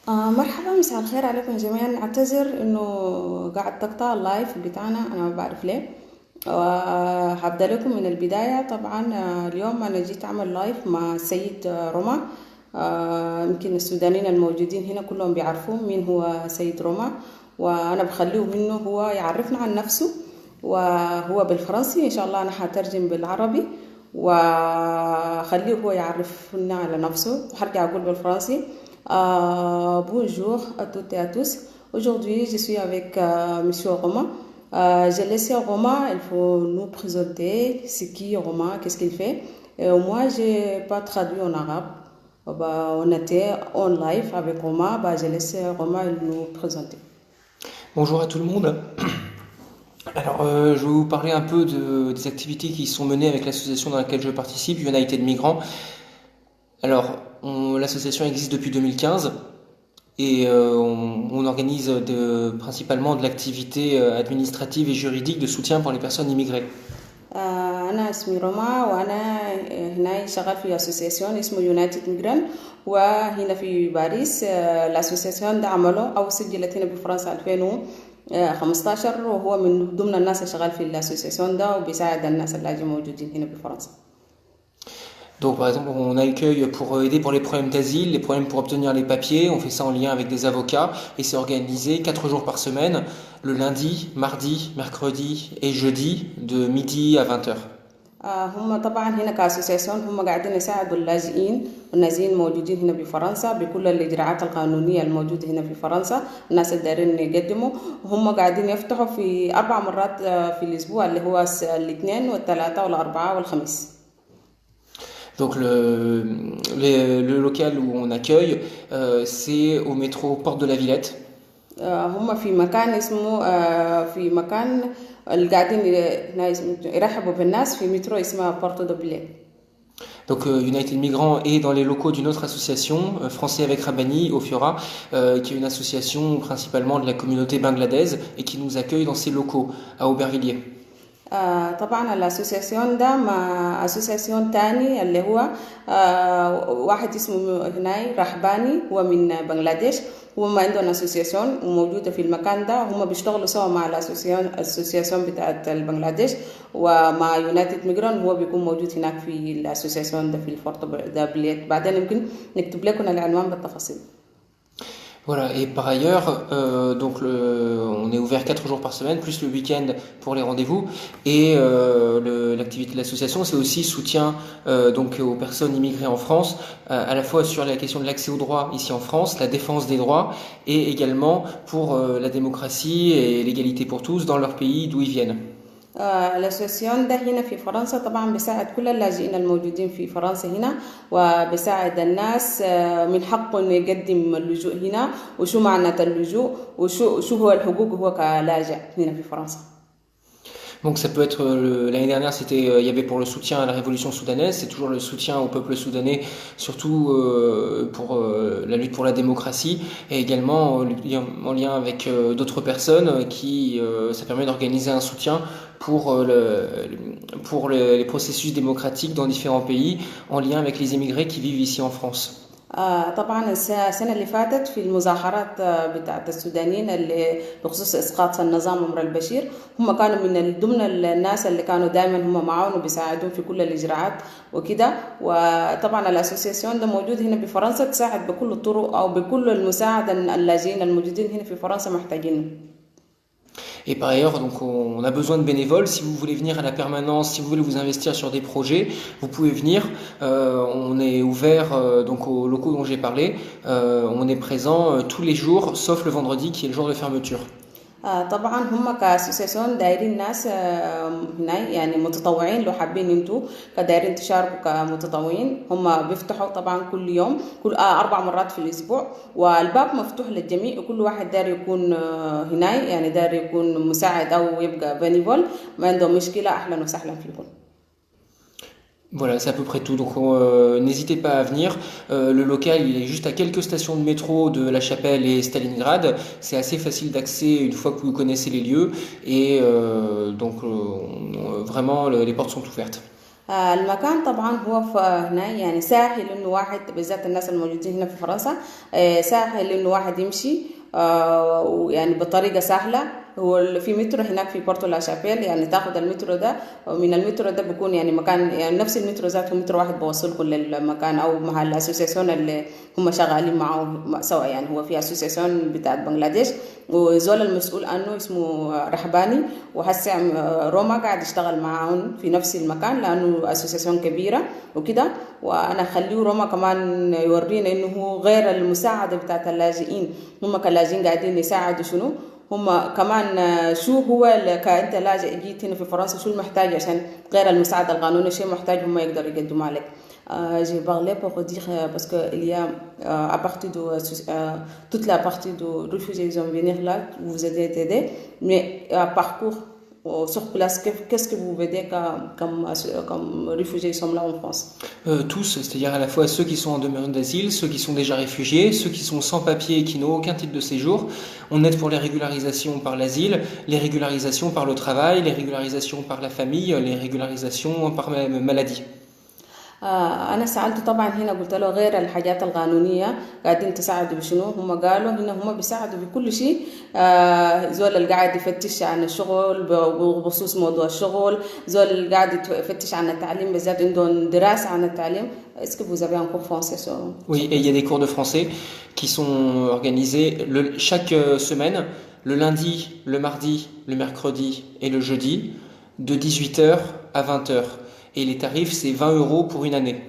مرحبا، مساء الخير عليكم جميعا. اعتذر انه قاعد تقطع اللايف بتاعنا، انا ما بعرف ليه. وهبدأ لكم من البداية. طبعا اليوم انا جيت اعمل لايف مع السيد روما. يمكن السودانيين الموجودين هنا كلهم بيعرفوا مين هو سيد روما، وانا بخليه منه هو يعرفنا عن نفسه، وهو بالفرنسي. ان شاء الله انا هترجم بالعربي وخليه هو يعرفنا على نفسه، وهرجع اقول بالفرنسي. Bonjour à toutes et à tous. Aujourd'hui, je suis avec Monsieur Romain. J'ai laissé Romain, il faut nous présenter c'est qui Romain, qu'est-ce qu'il fait. Moi, je n'ai pas traduit en arabe. On était en live avec Romain. J'ai laissé Romain nous présenter. Bonjour à tout le monde. Alors, je vais vous parler un peu des activités qui sont menées avec l'association dans laquelle je participe, United Migrants. Alors, l'association existe depuis 2015 et on organise principalement de l'activité administrative et juridique de soutien pour les personnes immigrées. أنا اسمي روما، وأنا هنا شغال في أسوسياسيون اسمه يونايتد ميجران، وهنا في باريس. الأسوسياسيون ده عمله أو سجلت هنا بفرنسا 2015، وهو من ضمن الناس اللي شغال في الأسوسياسيون ده وبيساعد الناس اللي موجودين هنا بفرنسا. Donc par exemple, on accueille pour aider pour les problèmes d'asile, les problèmes pour obtenir les papiers. On fait ça en lien avec des avocats et c'est organisé 4 jours par semaine, le lundi, mardi, mercredi et jeudi de midi à 20h. هم طبعا هنا كاسوسياسيون هم قاعدين يساعدوا اللاجئين والنازحين موجودين هنا بفرنسا بكل الإجراءات القانونية الموجودة هنا في فرنسا. الناس اللي دايرين يقدموا، وهم قاعدين يفتحوا في 4 مرات في الأسبوع، اللي هو الاثنين والثلاثة والأربعاء والخميس. Donc le local où on accueille, c'est au métro Porte de la Villette. هم في مكان اسمه في مكان اللي قاعدين يرحبوا بالناس في مترو اسمه بورتو دو بلي. Donc United Migrants est dans les locaux d'une autre association, Français avec Rabani, au Fiora, qui est une association principalement de la communauté bangladaise et qui nous accueille dans ses locaux à Aubervilliers. طبعا الاسوسياسيون ده مع اسوسياسيون تاني اللي هو واحد اسمه هناي رحباني، هو من بنغلاديش. هم عندهم اسوسياسيون وموجوده في المكان ده، هم بيشتغلوا سوا مع الاسوسياسيون بتاعت بنغلاديش ومع يونايتد ميجران. هو بيكون موجود هناك في الاسوسياسيون ده في الفورت دابليت. بعدين يمكن نكتب لكم العنوان بالتفاصيل. Voilà, et par ailleurs, on est ouvert 4 jours par semaine, plus le week-end pour les rendez-vous. Et l'activité de l'association, c'est aussi soutien donc aux personnes immigrées en France, à la fois sur la question de l'accès aux droits ici en France, la défense des droits, et également pour la démocratie et l'égalité pour tous dans leur pays d'où ils viennent. الاسوسيون ده هنا في فرنسا طبعا بيساعد كل اللاجئين الموجودين في فرنسا هنا، وبيساعد الناس من حقه انه يقدم اللجوء هنا، وشو معنى اللجوء، وشو هو الحقوق هو كلاجئ هنا في فرنسا. Donc ça peut être l'année dernière il y avait pour le soutien à la révolution soudanaise, c'est toujours le soutien au peuple soudanais, surtout pour la lutte pour la démocratie, et également en lien avec d'autres personnes qui ça permet d'organiser un soutien pour les processus démocratiques dans différents pays en lien avec les immigrés qui vivent ici en France. طبعا السنة اللي فاتت في المظاهرات بتاعت السودانيين اللي بخصوص إسقاط النظام عمر البشير، هم كانوا من ضمن الناس اللي كانوا دائما هم معاهم وبيساعدون في كل الإجراءات وكده. وطبعا الأسوسياسيون ده موجود هنا بفرنسا تساعد بكل الطرق أو بكل المساعدة اللاجئين الموجودين هنا في فرنسا محتاجينه. Et par ailleurs, donc, on a besoin de bénévoles. Si vous voulez venir à la permanence, si vous voulez vous investir sur des projets, vous pouvez venir. On est ouvert donc aux locaux dont j'ai parlé. On est présent tous les jours, sauf le vendredi qui est le jour de fermeture. طبعا هم كاسوسياسيون دايرين ناس هنا يعني متطوعين، لو حابين انتوا كدايرين تشاركوا كمتطوعين. هم بيفتحوا طبعا كل يوم، كل 4 مرات في الاسبوع، والباب مفتوح للجميع، وكل واحد داير يكون هنا يعني داير يكون مساعد او يبقى بينيفول، ما عندهم مشكله. اهلا وسهلا فيكم. Voilà, c'est à peu près tout. Donc n'hésitez pas à venir. Le local, il est juste à quelques stations de métro de La Chapelle et Stalingrad. C'est assez facile d'accès une fois que vous connaissez les lieux. Et donc vraiment, les portes sont ouvertes. المكان طبعا هو هنا يعني سهل انه واحد بالذات الناس الموجودين هنا في فرنسا سهل انه واحد يمشي ويعني بطريقة سهلة. هو في مترو هناك في بورتو لا شابيل، يعني تاخد المترو ده، ومن المترو ده بيكون يعني مكان يعني نفس المترو ذاته مترو واحد بوصلكم للمكان او مع الاسوسياسيون اللي هم شغالين معه سوا. يعني هو في اسوسياسيون بتاعت بنغلاديش وزول المسؤول عنه اسمه رحباني، وهسه روما قاعد يشتغل معاهم في نفس المكان لانه اسوسياسيون كبيره وكده. وانا خليه روما كمان يورينا انه هو غير المساعده بتاعت اللاجئين، هم كلاجئين قاعدين يساعدوا شنو، هم كمان شو هو كأنت لاجئ جيت هنا في فرنسا شو المحتاج عشان غير المساعدة القانونية شيء محتاج هم يقدروا يقدموا لك. J'ai parlé pour dire parce que il y a à partir de toute la partie de réfugiés ils vont venir là vous aider mais à parcours sur place qu'est-ce que vous voyez comme réfugiés sont là en France? Tous, c'est-à-dire à la fois ceux qui sont en demande d'asile, ceux qui sont déjà réfugiés, ceux qui sont sans papier et qui n'ont aucun titre de séjour. On aide pour les régularisations par l'asile, les régularisations par le travail, les régularisations par la famille, les régularisations par maladie. أنا سألته طبعا هنا قلت له غير الحاجات القانونية قاعدين تساعدوا بشنو؟ هم قالوا هنا هم بيساعدوا بكل شيء. زول اللي قاعد يفتش عن الشغل بخصوص موضوع الشغل، زول اللي قاعد يفتش عن التعليم بالذات عندهم دراسة عن التعليم. Est-ce que vous avez un cours français sur... Oui, et il y a des cours de français qui sont organisés chaque semaine, le lundi, le mardi, le mercredi et le jeudi, de 18h à 20h. Et les tarifs, c'est 20 € pour une année.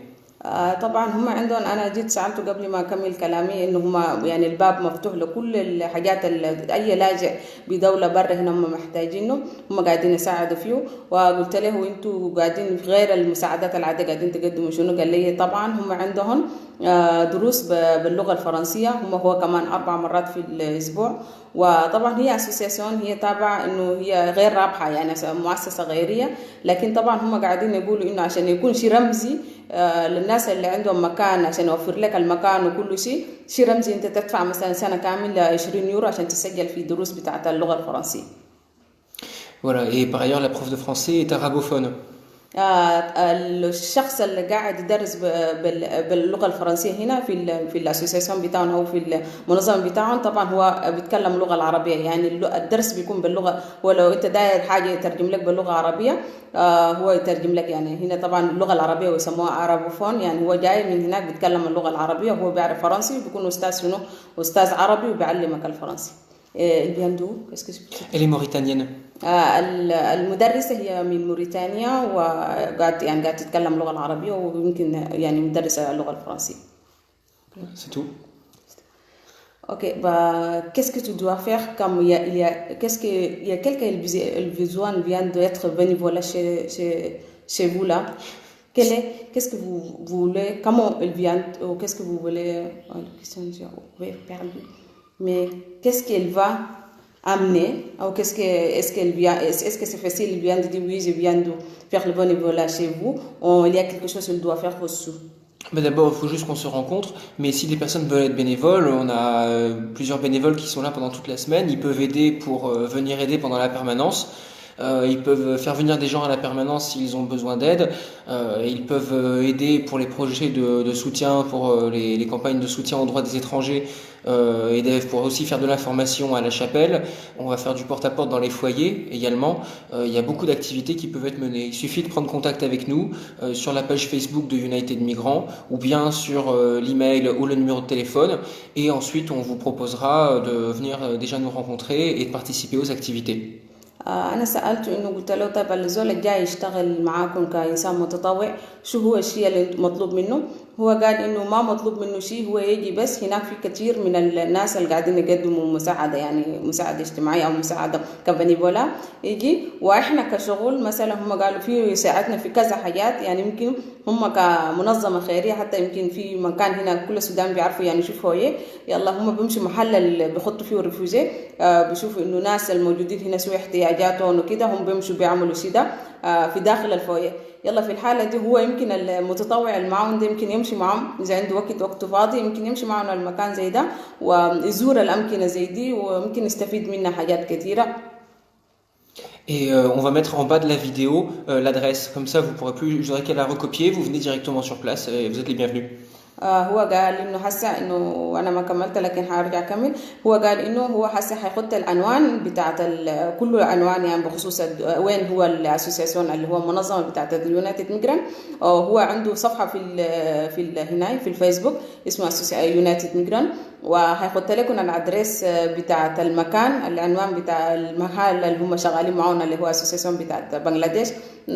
طبعا هم عندهم انا جيت سالته قبل ما اكمل كلامي انه هم يعني الباب مفتوح لكل الحاجات اي لاجئ بدوله برا هنا هم محتاجينه، هم قاعدين يساعدوا فيه. وقلت له انتوا قاعدين غير المساعدات العاديه قاعدين تقدموا شنو؟ قال لي طبعا هم عندهم دروس باللغه الفرنسيه، هو كمان 4 مرات في الاسبوع. وطبعا هي اسوسياسيون هي تابعه انه هي غير رابحه يعني مؤسسه غيريه، لكن طبعا هم قاعدين يقولوا انه عشان يكون شيء رمزي للناس اللي عندهم مكان عشان يوفر لك المكان وكل شيء رمزي انت تدفع مثلا سنه كامله 20 يورو عشان تسجل في دروس بتاعت اللغه الفرنسيه. Voilà, et par ailleurs la prof de français est arabophone. الشخص اللي قاعد يدرس باللغه الفرنسيه هنا في الاسوسياسيون بتاعهم او في المنظمه بتاعهم طبعا هو بيتكلم اللغه العربيه، يعني الدرس بيكون باللغه، ولو انت داير حاجه يترجم لك باللغه العربيه هو يترجم لك. يعني هنا طبعا اللغه العربيه ويسموها عربوفون، يعني هو جاي من هناك بيتكلم اللغه العربيه وهو بيعرف فرنسي وبيكون استاذ شنو؟ استاذ عربي وبيعلمك الفرنسي. Elle est mauritanienne. المدرسة هي من موريتانيا وقاعد يعني قاعد تتكلم اللغة العربية ويمكن يعني مدرسة اللغة الفرنسية. C'est tout. Ok, qu'est-ce que tu dois faire comme il y a quelqu'un qui vient d'être bénévole chez vous là. Qu'est-ce que vous voulez, comment il vient, ou qu'est-ce que vous voulez, mais qu'est-ce qu'elle va amener, ou est-ce qu'elle vient, est-ce que c'est facile, il vient de dire oui je viens de faire le bénévolat chez vous, ou il y a quelque chose qu'il doit faire au-dessous? Mais d'abord, il faut juste qu'on se rencontre. Mais si des personnes veulent être bénévoles, on a plusieurs bénévoles qui sont là pendant toute la semaine. Ils peuvent aider pour venir aider pendant la permanence. Ils peuvent faire venir des gens à la permanence s'ils ont besoin d'aide. Ils peuvent aider pour les projets de soutien, pour les campagnes de soutien aux droits des étrangers, et pour aussi faire de l'information à la chapelle. On va faire du porte-à-porte dans les foyers également. Il y a beaucoup d'activités qui peuvent être menées. Il suffit de prendre contact avec nous sur la page Facebook de United Migrants ou bien sur l'email ou le numéro de téléphone. Et ensuite, on vous proposera de venir déjà nous rencontrer et de participer aux activités. أنا سألته إنه قلت له طيب الزول الجاي يشتغل معاكم كإنسان متطوع شو هو الشيء اللي مطلوب منه؟ هو قال إنه ما مطلوب منه شيء، هو يجي بس هناك في كثير من الناس اللي قاعدين يقدموا مساعدة يعني مساعدة اجتماعية أو مساعدة كبنيفولا يجي، وإحنا كشغل مثلا هم قالوا فيه يساعدنا في كذا حاجات. يعني يمكن هم كمنظمة خيرية حتى يمكن في مكان هنا كل السودان بيعرفوا يعني شو فويه، يلا هم بيمشوا محل اللي بيخطوا فيه ريفوجي بيشوفوا إنه ناس الموجودين هنا سوى احتياجاتهم وكده هم بيمشوا بيعملوا شيء ده في داخل الفويه. يلا في الحالة دي هو يمكن المتطوع المعاون ده يمكن يمشي معهم إذا عنده وقت فاضي، يمكن يمشي معهم المكان زي ده ويزور الأمكنة زي دي ويمكن يستفيد منها حاجات كثيرة. Et on va mettre en bas de la vidéo l'adresse. Comme ça, vous pourrez plus, je voudrais qu'elle la recopier, vous venez directement sur place et vous êtes les bienvenus. هو قال انه هسه انه انا ما كملت لكن هرجع اكمل. هو قال انه هو هسه حيحط العنوان بتاعت كل عنوان يعني بخصوص وين هو الاسوسياسيون اللي هو منظمه بتاعت اليونايتد ميجران. هو عنده صفحه هنا في الفيسبوك اسمها يونايتد ميجران، وهيحط لكم الادريس بتاعت المكان، العنوان بتاع المحل اللي هم شغالين معانا اللي هو اسوسياسيون بتاعت بنغلاديش،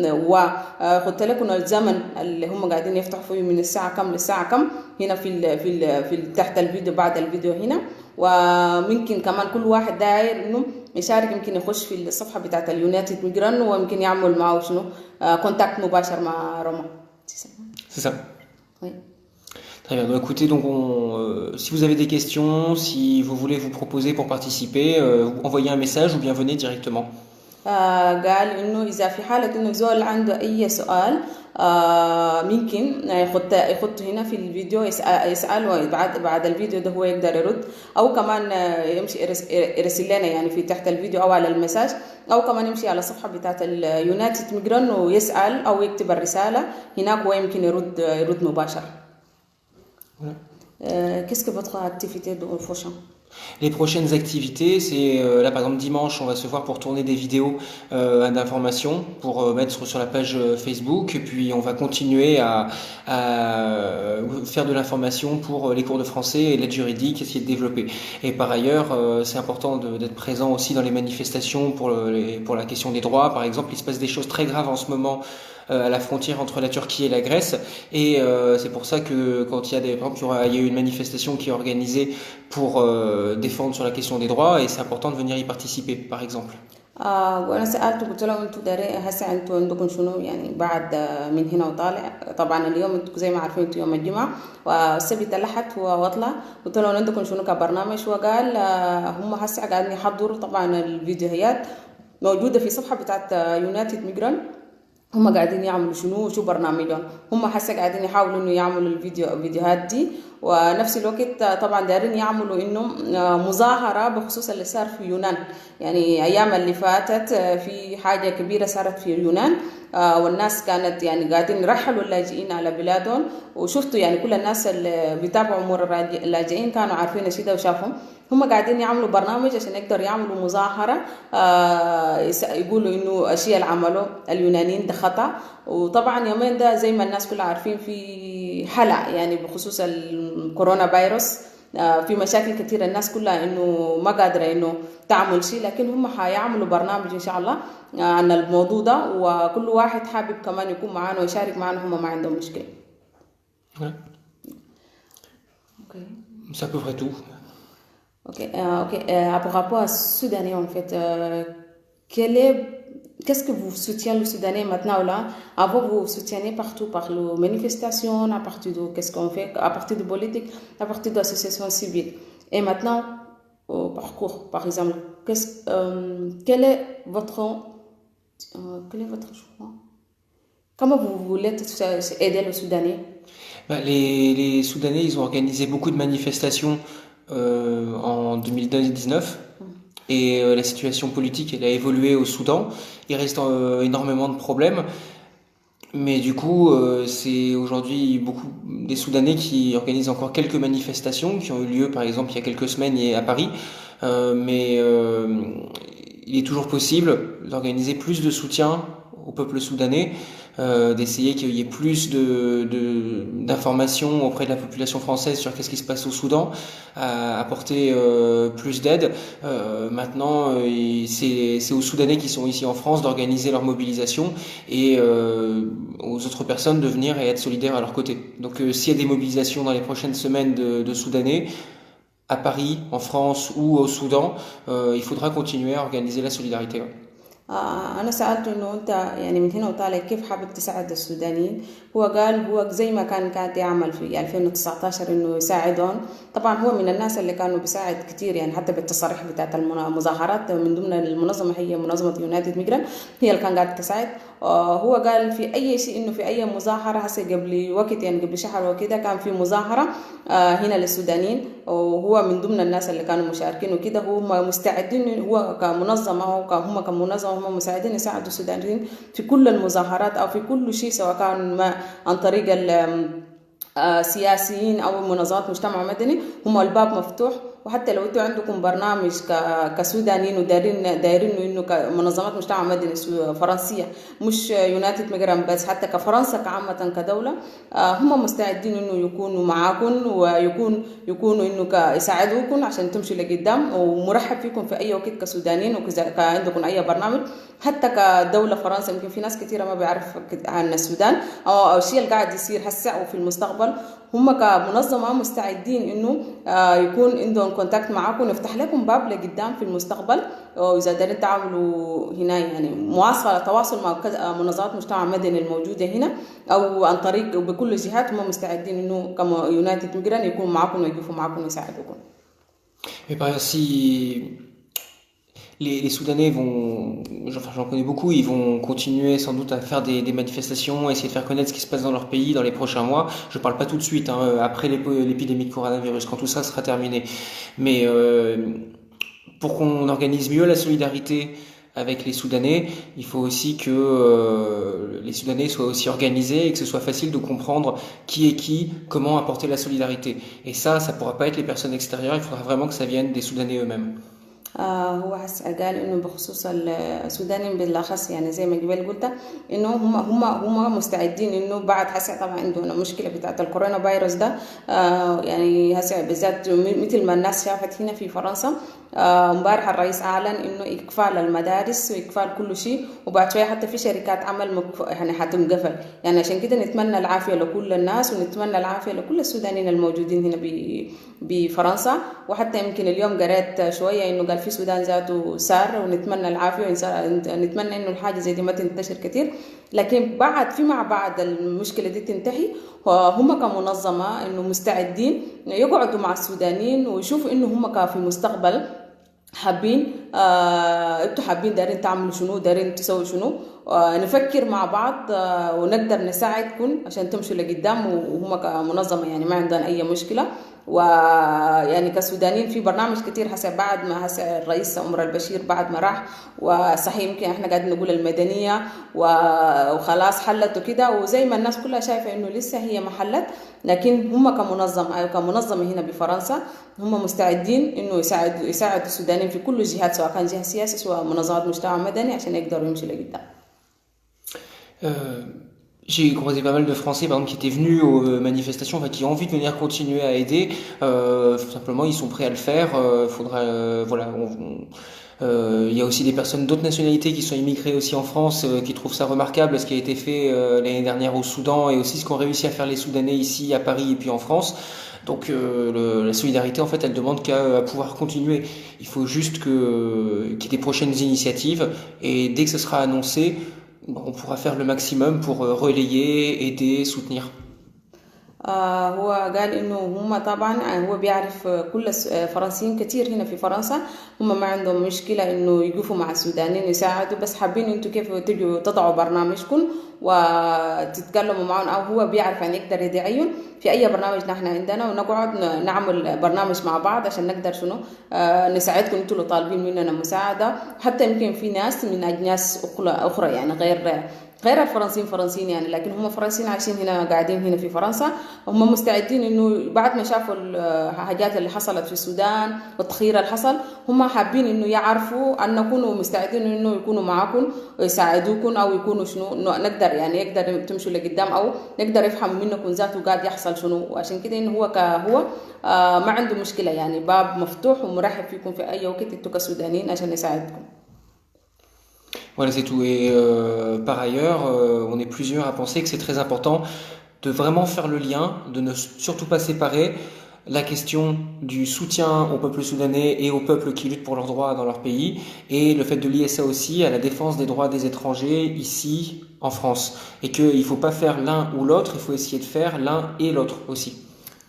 وحط لكم الزمن اللي هم قاعدين يفتحوا فيه من الساعه كم للساعه كم هنا في تحت الفيديو بعد الفيديو هنا. وممكن كمان كل واحد داير انه يشارك يمكن يخش في الصفحه بتاعت اليونايتد ميجران ويمكن يعمل معه شنو كونتاكت مباشر مع روما. C'est ça. Oui. Très bien. Donc, écoutez, donc si vous avez des questions, si vous voulez vous proposer pour participer, envoyez un message ou bien venez directement. قال انه اذا في حاله انه زول عنده اي سؤال ممكن يحط هنا في الفيديو يسال وبعد الفيديو ده هو يقدر يرد، او كمان يمشي يرسل لنا يعني في تحت الفيديو او على المساج، او كمان يمشي على الصفحه بتاعت اليونايتد ميجران ويسال او يكتب الرساله هناك ويمكن يرد مباشره. Qu'est-ce que votre activité de prochain? Les prochaines activités, c'est là par exemple dimanche, on va se voir pour tourner des vidéos d'information pour mettre sur la page Facebook, et puis on va continuer à faire de l'information pour les cours de français et l'aide juridique, essayer de développer. Et par ailleurs, c'est important d'être présent aussi dans les manifestations pour la question des droits. Par exemple, il se passe des choses très graves en ce moment à la frontière entre la Turquie et la Grèce, et c'est pour ça que quand il y a par exemple, il y a eu une manifestation qui est organisée pour défendre sur la question des droits, et c'est important de venir y participer par exemple. وانا سالته قلت له انتوا هسه انتوا عندكم شنو يعني بعد من هنا وطالع. طبعا اليوم انتوا زي ما عارفين انتوا يوم الجمعه والسبت الاحد هو وطلع. قلت له عندكم شنو كبرنامج؟ وقال هم هسه قاعدين يحضروا طبعا الفيديوهات موجوده في صفحه بتاعت يونايتد ميجران. هم قاعدين يعملوا شو برنامجهم. هم هسه قاعدين يحاولوا انه يعملوا الفيديوهات دي، ونفس الوقت طبعا دايرين يعملوا انه مظاهره بخصوص اللي صار في يونان. يعني ايام اللي فاتت في حاجه كبيره صارت في يونان، والناس كانت يعني قاعدين يرحلوا اللاجئين على بلادهم، وشفتوا يعني كل الناس اللي بيتابعوا امور اللاجئين كانوا عارفين الشيء ده وشافهم. هم قاعدين يعملوا برنامج عشان يقدروا يعملوا مظاهرة يقولوا إنه الشيء اللي عملوا اليونانيين ده خطأ. وطبعا يومين ده زي ما الناس كلها عارفين في حلقة يعني بخصوص الكورونا فيروس، في مشاكل كثيرة الناس كلها إنه ما قادرة إنه تعمل شيء، لكن هم حيعملوا برنامج إن شاء الله عن الموضوع ده، وكل واحد حابب كمان يكون معانا ويشارك معانا هم ما عندهم مشكلة. C'est à peu près tout. Ok. Par rapport à Soudanais, en fait, qu'est-ce que vous soutenez le Soudanais maintenant là? Avant, vous soutenez partout par les manifestations, à partir de qu'est-ce qu'on fait, à partir de politique, à partir d'associations civiles. Et maintenant, au parcours, par exemple, quel est votre choix? Comment vous voulez aider le Soudanais? Les Soudanais, ils ont organisé beaucoup de manifestations en 2019, et la situation politique elle a évolué au Soudan. Il reste énormément de problèmes, mais du coup c'est aujourd'hui beaucoup des Soudanais qui organisent encore quelques manifestations qui ont eu lieu par exemple il y a quelques semaines à Paris, mais il est toujours possible d'organiser plus de soutien au peuple soudanais, d'essayer qu'il y ait plus d'informations auprès de la population française sur qu'est-ce qui se passe au Soudan, apporter plus d'aide. Maintenant, c'est aux Soudanais qui sont ici en France d'organiser leur mobilisation, et aux autres personnes de venir et être solidaires à leur côté. Donc s'il y a des mobilisations dans les prochaines semaines de Soudanais à Paris, en France ou au Soudan, il faudra continuer à organiser la solidarité. أنا سألته إنه أنت يعني من هنا وطالع كيف حابب تساعد السودانيين؟ هو قال هو زي ما كان قاعد يعمل في 2019 إنه يساعدهم. طبعا هو من الناس اللي كانوا بيساعد كتير يعني حتى بالتصاريح بتاعت المظاهرات، من ضمن المنظمة هي منظمة يونايتد ميجران هي اللي كان قاعد تساعد. هو قال في أي شيء إنه في أي مظاهرة هسه قبل وقت يعني قبل شهر وكده كان في مظاهرة هنا للسودانيين، وهو من ضمن الناس اللي كانوا مشاركين وكده. هو مستعدين هو كمنظمة هم كمنظمة وهم مساعدين يساعدوا السودانيين في كل المظاهرات أو في كل شيء، سواء كان ما عن طريق سياسيين أو منظمات مجتمع مدني، هم الباب مفتوح. وحتى لو انتوا عندكم برنامج كسودانيين ودايرين انه كمنظمات مجتمع مدني فرنسيه، مش يونايتد ميجران بس، حتى كفرنسا كعامه كدوله، هم مستعدين انه يكونوا معاكم ويكونوا انه يساعدوكم عشان تمشوا لقدام، ومرحب فيكم في اي وقت كسودانيين وعندكم اي برنامج. حتى كدوله فرنسا يمكن في ناس كثيره ما بيعرف عن السودان او الشيء اللي قاعد يصير هسه وفي المستقبل. هم كمنظمه مستعدين انه يكون عندهم كونتاكت معاكم، نفتح لكم باب لقدام في المستقبل، واذا قدرتوا تعملوا هنا يعني تواصل مع منظمات مجتمع مدني الموجوده هنا او عن طريق بكل الجهات، هم مستعدين انه كما يونايتد ميجران يكونوا معاكم ويقفوا معاكم ويساعدوكم. Mais par exemple, si les Soudanais vont, j'en connais beaucoup, ils vont continuer sans doute à faire des manifestations, essayer de faire connaître ce qui se passe dans leur pays dans les prochains mois. Je parle pas tout de suite, hein, après l'épidémie de coronavirus, quand tout ça sera terminé. Mais pour qu'on organise mieux la solidarité avec les Soudanais, il faut aussi que les Soudanais soient aussi organisés et que ce soit facile de comprendre qui est qui, comment apporter la solidarité. Et ça pourra pas être les personnes extérieures, il faudra vraiment que ça vienne des Soudanais eux-mêmes. هو هسه قال انه بخصوص السودانيين بالاخص، يعني زي ما قبل قلت انه هم مستعدين انه بعد هسه طبعا عندنا مشكله بتاعه الكورونا فيروس ده، يعني هسه بالذات مثل ما الناس شافت هنا في فرنسا. امبارح الرئيس اعلن انه اقفال المدارس واقفال كل شيء، وبعد شويه حتى في شركات عمل يعني حتنقفل. يعني عشان كده نتمنى العافيه لكل الناس، ونتمنى العافيه لكل السودانيين الموجودين هنا بفرنسا. وحتى يمكن اليوم قريت شويه انه قال في السودان ذاته سار، ونتمنى العافيه ونتمنى انه الحاجه زي دي ما تنتشر كثير. لكن فيما بعد المشكله دي تنتهي، هم كمنظمه انه مستعدين يقعدوا مع السودانيين ويشوفوا انه هم في المستقبل حابين انتوا حابين دارين تعملوا شنو، دارين تسوي شنو، نفكر مع بعض ونقدر نساعدكم عشان تمشوا لقدام. وهم كمنظمه يعني ما عندنا اي مشكله. ويعني كسودانيين في برنامج كتير هسه بعد ما الرئيس عمر البشير بعد ما راح، وصحيح يمكن احنا قاعدين نقول المدنيه وخلاص حلت وكده، وزي ما الناس كلها شايفه انه لسه هي ما حلت، لكن هم كمنظمه هنا بفرنسا هم مستعدين انه يساعدوا السودانيين في كل الجهات، سواء كان جهه سياسيه سواء منظمات مجتمع مدني، عشان يقدروا يمشوا لقدام. J'ai croisé pas mal de Français, par exemple, qui étaient venus aux manifestations, enfin, qui ont envie de venir continuer à aider. Tout simplement, ils sont prêts à le faire. Faudra, voilà. Il y a aussi des personnes d'autres nationalités qui sont immigrées aussi en France, qui trouvent ça remarquable, ce qui a été fait l'année dernière au Soudan, et aussi ce qu'ont réussi à faire les Soudanais ici à Paris et puis en France. Donc la solidarité, en fait, elle demande qu'à pouvoir continuer. Il faut juste qu'il y ait des prochaines initiatives, et dès que ce sera annoncé, on pourra faire le maximum pour relayer, aider, soutenir. هو قال انه هم طبعا هو بيعرف كل فرنسيين كتير هنا في فرنسا، هم ما عندهم مشكله انه يقفوا مع السودانيين يساعدوا، بس حابين انتوا كيف تجوا تضعوا برنامجكم وتتكلموا معهم، او هو بيعرف ان يقدر يدعيهم في اي برنامج نحن عندنا، ونقعد نعمل برنامج مع بعض عشان نقدر شنو نساعدكم انتوا اللي طالبين مننا مساعده. حتى يمكن في ناس من اجناس اخرى يعني غير الفرنسيين يعني، لكن هم فرنسيين عايشين هنا قاعدين هنا في فرنسا، هم مستعدين انه بعد ما شافوا الحاجات اللي حصلت في السودان والتغيير اللي حصل، هم حابين انه يعرفوا ان نكونوا مستعدين انه يكونوا معاكم ويساعدوكم، او يكونوا شنو نقدر يعني يقدر تمشوا لقدام، او نقدر يفهموا منكم ذاته قاعد يحصل شنو. وعشان كده انه هو ما عنده مشكله، يعني باب مفتوح ومرحب فيكم في اي وقت انتوا كسودانيين عشان يساعدكم. Voilà, c'est tout. Et par ailleurs, on est plusieurs à penser que c'est très important de vraiment faire le lien, de ne surtout pas séparer la question du soutien au peuple soudanais et aux peuples qui luttent pour leurs droits dans leur pays, et le fait de lier ça aussi à la défense des droits des étrangers ici en France. Et qu'il ne faut pas faire l'un ou l'autre, il faut essayer de faire l'un et l'autre aussi.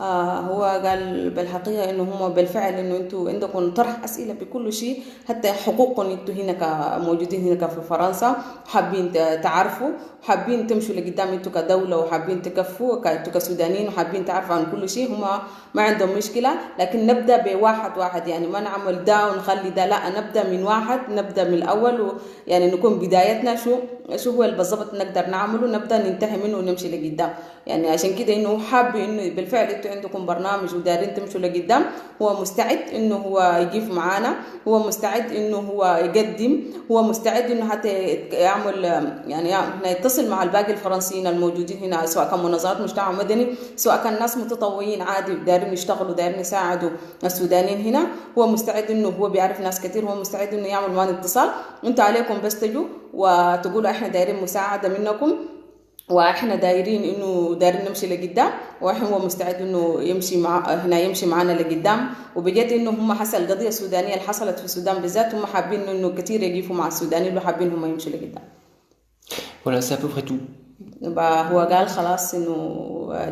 هو قال بالحقيقة إنه هم بالفعل إنه أنتوا عندكم طرح أسئلة بكل شيء، حتى حقوقكم أنتوا هنا موجودين هنا في فرنسا، حابين تعرفوا، حابين تمشوا لقدام أنتوا كدولة، وحابين تكفوا أنتوا كسودانيين، وحابين تعرفوا عن كل شيء. هم ما عندهم مشكلة، لكن نبدأ بواحد واحد، يعني ما نعمل ده ونخلي ده، لا نبدأ من واحد، نبدأ من الأول، يعني نكون بدايتنا شو هو بالضبط نقدر نعمله، نبدأ ننتهي منه ونمشي لقدام. يعني عشان كده انه حاب انه بالفعل انتوا عندكم برنامج ودارين تمشوا لقدام، هو مستعد انه هو يجيف معانا، هو مستعد انه هو يقدم، هو مستعد انه حتى يعمل يعني يتصل مع الباقي الفرنسيين الموجودين هنا، سواء كان منظمات مجتمع مدني، سواء كان ناس متطوعين عادي دارين يشتغلوا، دارين يساعدوا السودانيين هنا. هو مستعد انه هو بيعرف ناس كتير، هو مستعد انه يعمل معنا اتصال. انتوا عليكم بس تجوا وتقولوا احنا دايرين مساعدة منكم، واحنا دايرين نمشي لقدام، واحنا هو مستعد انه يمشي معانا لقدام. وبجد انه هم حسب القضيه السودانيه اللي حصلت في السودان بالذات، هم حابين انه كثير يقفوا مع السودانيين، وحابين هم يمشوا لقدام. Voilà, c'est à peu près tout. هو قال خلاص انه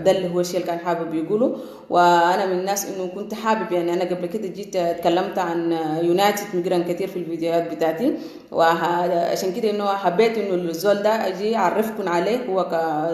ده اللي هو الشيء اللي كان حابب يقوله. وانا من الناس انه كنت حابب، يعني انا قبل كده جيت اتكلمت عن يونايتد ميجران كتير في الفيديوهات بتاعتي، وعشان كده انه حبيت انه الزول ده اجي اعرفكم عليه. هو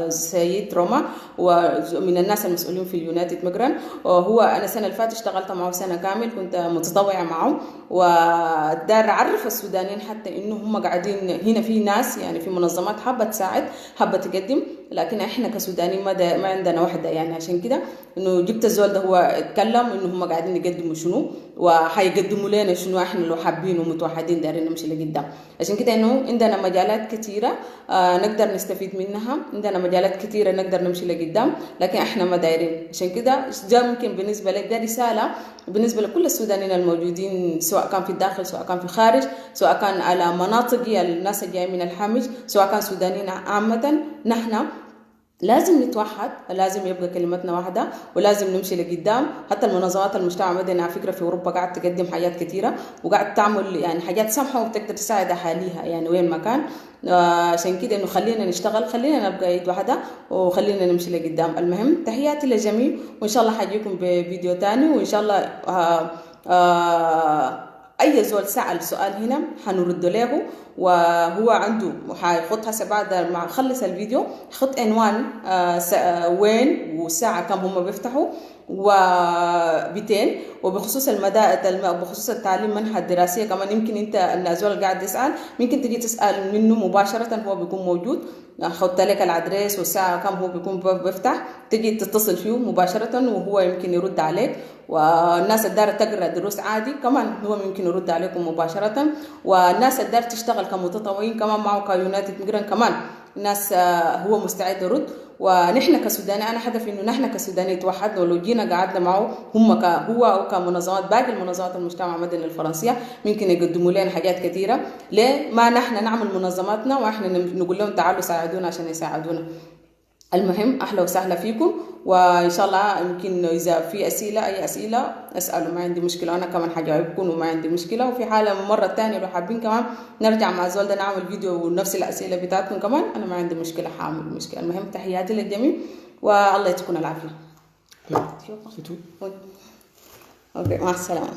كسيد روما، ومن الناس المسؤولين في اليونايتد ميجران. وهو انا السنه اللي فاتت اشتغلت معه سنه كامل، كنت متطوعه معه، ودار اعرف السودانيين حتى انه هم قاعدين هنا في ناس، يعني في منظمات حابه تساعد، حابه تقدم، لكن احنا كسودانيين ما عندنا وحده. يعني عشان كده انه جبت الزول ده، هو اتكلم انه هم قاعدين يقدموا شنو، وحيقدموا لنا شنو احنا لو حابين ومتوحدين دارين نمشي لقدام. عشان كده انه عندنا مجالات كثيره نقدر نستفيد منها، عندنا مجالات كثيره نقدر نمشي لقدام، لكن احنا ما دايرين. عشان كده ده ممكن بالنسبه لك ده رساله بالنسبه لكل السودانيين الموجودين، سواء كان في الداخل، سواء كان في الخارج، سواء كان على مناطق الناس الجايين من الحمج، سواء كان سودانيين عامه. نحن لازم نتوحد، لازم يبقى كلمتنا واحدة، ولازم نمشي لقدام. حتى المنظمات المجتمع المدني على فكرة في أوروبا قاعد تقدم حاجات كثيرة، وقاعد تعمل يعني حاجات سامحة وتقدر تساعد أهاليها يعني وين ما كان. عشان كده إنه خلينا نشتغل، خلينا نبقى يد واحدة، وخلينا نمشي لقدام. المهم تحياتي للجميع، وإن شاء الله حاجيكم بفيديو تاني، وإن شاء الله أي زول سأل سؤال هنا حنرد له، وهو عنده حيخط هسه بعد ما خلص الفيديو خط عنوان وين والساعة كم هم بيفتحوا وبيتين. وبخصوص بخصوص التعليم منحة الدراسية كمان، يمكن انت الزول قاعد يسأل ممكن تجي تسأل منه مباشرة، هو بيكون موجود، احط لك الادريس والساعة كم هو بيكون بيفتح، تجي تتصل فيه مباشرة وهو يمكن يرد عليك. والناس الدار تقرأ دروس عادي كمان هو ممكن يرد عليكم مباشرة. والناس الدار تشتغل كمتطوعين كمان معه كيونايتد ميجران كمان، الناس هو مستعد يرد. ونحن كسوداني انا هدفي انه نحن كسوداني توحدنا، ولو جينا قعدنا معه هو وكمنظمات باقي المنظمات المجتمع المدني الفرنسيه ممكن يقدموا لنا حاجات كثيره. ليه ما نحن نعمل منظماتنا واحنا نقول لهم تعالوا ساعدونا عشان يساعدونا؟ المهم اهلا وسهلا فيكم، وان شاء الله يمكن اذا في اسئله اي اسئله اسالوا، ما عندي مشكله، انا كمان حجاوبكم وما عندي مشكله. وفي حاله مره ثانيه لو حابين كمان نرجع مع الزول ده نعمل فيديو ونفس الاسئله بتاعتكم كمان، انا ما عندي مشكله حاعمل مشكله. المهم تحياتي للجميع والله يعطيكم العافيه. C'est tout. اوكي مع السلامه.